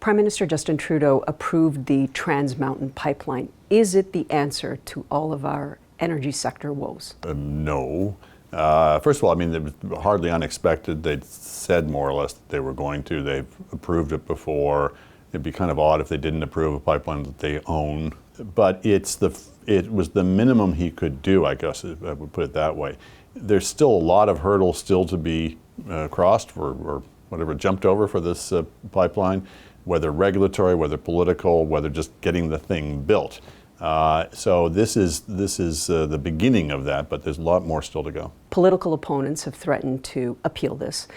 Prime Minister Justin Trudeau approved the Trans Mountain Pipeline. Is it the answer to all of our energy sector woes? No. First of all, I mean, it was hardly unexpected. They'd said more or less that they were going to. They've approved it before. It'd be kind of odd if they didn't approve a pipeline that they own. But it was the minimum he could do, I guess I would put it that way. There's still a lot of hurdles still to be crossed or whatever, jumped over for this pipeline, whether regulatory, whether political, whether just getting the thing built. So this is the beginning of that, but there's a lot more still to go. Political opponents have threatened to appeal this.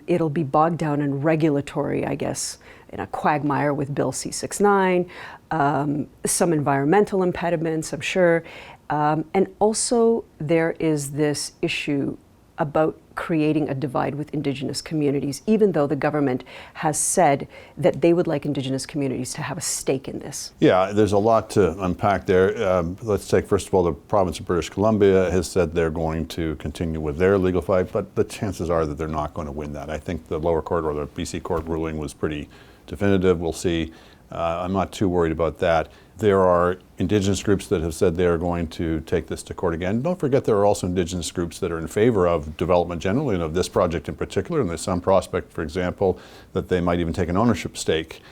It'll be bogged down in regulatory, I guess, in a quagmire with Bill C-69, some environmental impediments, I'm sure. And also there is this issue about creating a divide with Indigenous communities, even though the government has said that they would like Indigenous communities to have a stake in this. Yeah, there's a lot to unpack there. Let's take, first of all, the province of British Columbia has said they're going to continue with their legal fight, but the chances are that they're not going to win that. I think the lower court or the BC court ruling was pretty definitive. We'll see. I'm not too worried about that. There are Indigenous groups that have said they are going to take this to court again. Don't forget there are also Indigenous groups that are in favor of development generally and of this project in particular, and there's some prospect, for example, that they might even take an ownership stake.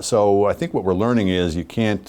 So I think what we're learning is you can't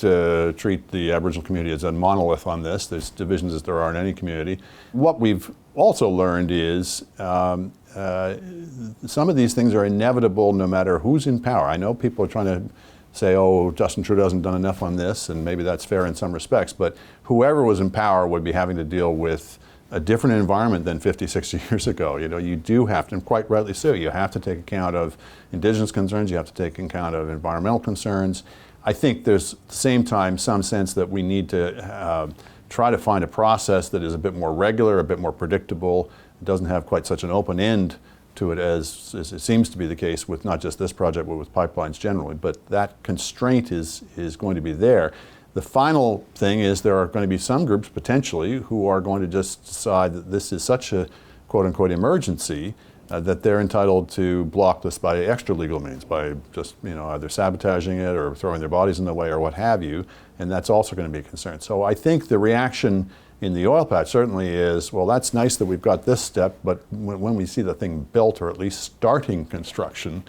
treat the Aboriginal community as a monolith on this. There's divisions as there are in any community. What we've also learned is some of these things are inevitable no matter who's in power. I know people are trying to say, oh, Justin Trudeau hasn't done enough on this, and maybe that's fair in some respects, but whoever was in power would be having to deal with a different environment than 50, 60 years ago. You know, you do have to, and quite rightly so, you have to take account of Indigenous concerns, you have to take account of environmental concerns. I think there's at the same time some sense that we need to try to find a process that is a bit more regular, a bit more predictable, doesn't have quite such an open end to it as it seems to be the case with not just this project, but with pipelines generally. But that constraint is going to be there. The final thing is there are going to be some groups potentially who are going to just decide that this is such a quote-unquote emergency that they're entitled to block this by extra legal means, by just either sabotaging it or throwing their bodies in the way or what have you, and that's also going to be a concern. So I think the reaction in the oil patch certainly is, well, that's nice that we've got this step, but when we see the thing built or at least starting construction,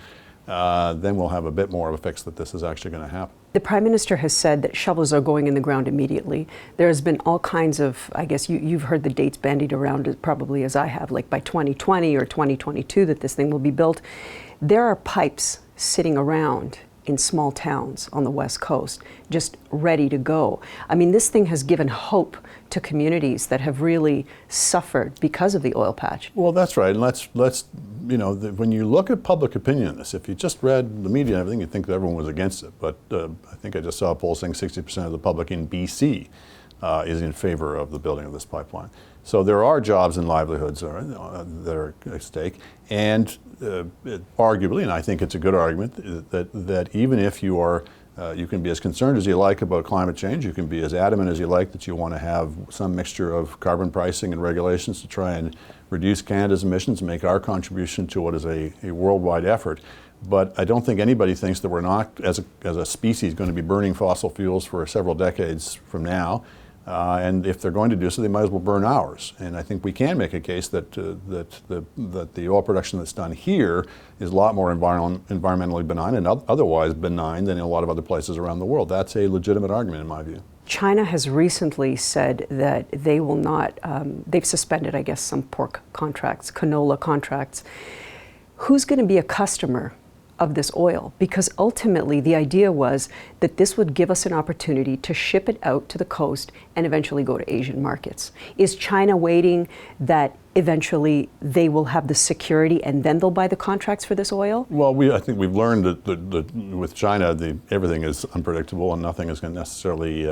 then we'll have a bit more of a fix that this is actually going to happen. The Prime Minister has said that shovels are going in the ground immediately. There has been all kinds of, I guess you've heard the dates bandied around as probably as I have, like by 2020 or 2022 that this thing will be built. There are pipes sitting around in small towns on the West Coast, just ready to go. I mean, this thing has given hope to communities that have really suffered because of the oil patch. Well, that's right. And let's when you look at public opinion on this, if you just read the media and everything, you'd think that everyone was against it. But I think I just saw a poll saying 60% of the public in BC is in favor of the building of this pipeline. So there are jobs and livelihoods that are at stake. And arguably, and I think it's a good argument, that even if you are, you can be as concerned as you like about climate change, you can be as adamant as you like that you want to have some mixture of carbon pricing and regulations to try and reduce Canada's emissions and make our contribution to what is a worldwide effort. But I don't think anybody thinks that we're not, as a species, going to be burning fossil fuels for several decades from now. And if they're going to do so, they might as well burn ours. And I think we can make a case that the oil production that's done here is a lot more environmentally benign and otherwise benign than in a lot of other places around the world. That's a legitimate argument in my view. China has recently said that they will not, they've suspended, I guess, some pork contracts, canola contracts. Who's going to be a customer of this oil? Because ultimately the idea was that this would give us an opportunity to ship it out to the coast and eventually go to Asian markets. Is China waiting that eventually they will have the security and then they'll buy the contracts for this oil? Well, I think we've learned that with China, everything is unpredictable and nothing is necessarily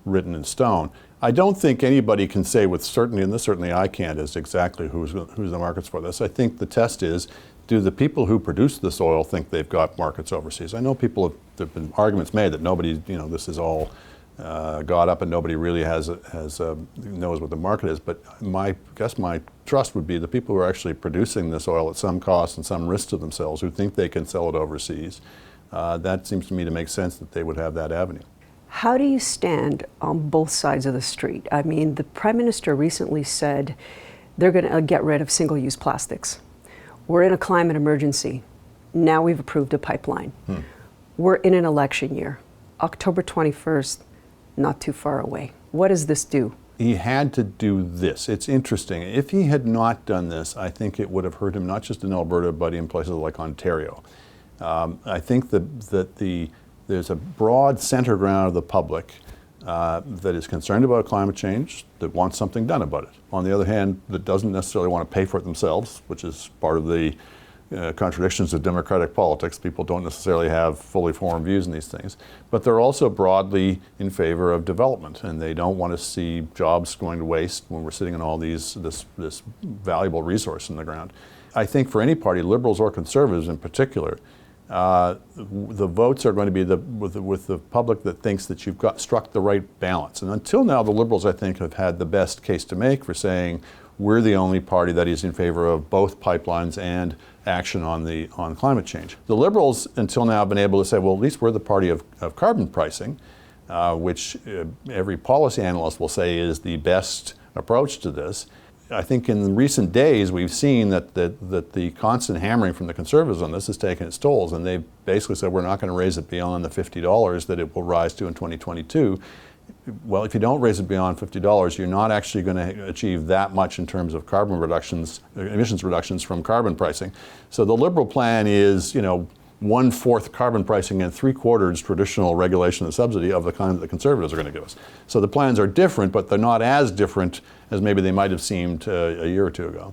written in stone. I don't think anybody can say with certainty, and certainly I can't, is exactly who's the markets for this. I think the test is, do the people who produce this oil think they've got markets overseas? I know there have been arguments made that nobody, this is all got up and nobody really knows what the market is. But my trust would be the people who are actually producing this oil at some cost and some risk to themselves, who think they can sell it overseas, That seems to me to make sense that they would have that avenue. How do you stand on both sides of the street? I mean, the Prime Minister recently said they're going to get rid of single-use plastics. We're in a climate emergency. Now we've approved a pipeline. We're in an election year. October 21st, not too far away. What does this do? He had to do this. It's interesting. If he had not done this, I think it would have hurt him not just in Alberta, but in places like Ontario. I think that there's a broad center ground of the public that is concerned about climate change, that wants something done about it. On the other hand, that doesn't necessarily want to pay for it themselves, which is part of the contradictions of democratic politics. People don't necessarily have fully formed views in these things, but they're also broadly in favor of development, and they don't want to see jobs going to waste when we're sitting on all this valuable resource in the ground. I think for any party, Liberals or Conservatives in particular, the votes are going to be with the public that thinks that you've struck the right balance. And until now, the Liberals, I think, have had the best case to make for saying we're the only party that is in favor of both pipelines and action on climate change. The Liberals, until now, have been able to say, well, at least we're the party of carbon pricing, which every policy analyst will say is the best approach to this. I think in recent days we've seen that the constant hammering from the Conservatives on this has taken its tolls, and they've basically said we're not going to raise it beyond the $50 that it will rise to in 2022. Well, if you don't raise it beyond $50, you're not actually going to achieve that much in terms of carbon reductions, emissions reductions from carbon pricing. So the Liberal plan is, 1/4 carbon pricing and 3/4 traditional regulation and subsidy of the kind that the Conservatives are going to give us. So the plans are different, but they're not as different as maybe they might have seemed a year or two ago.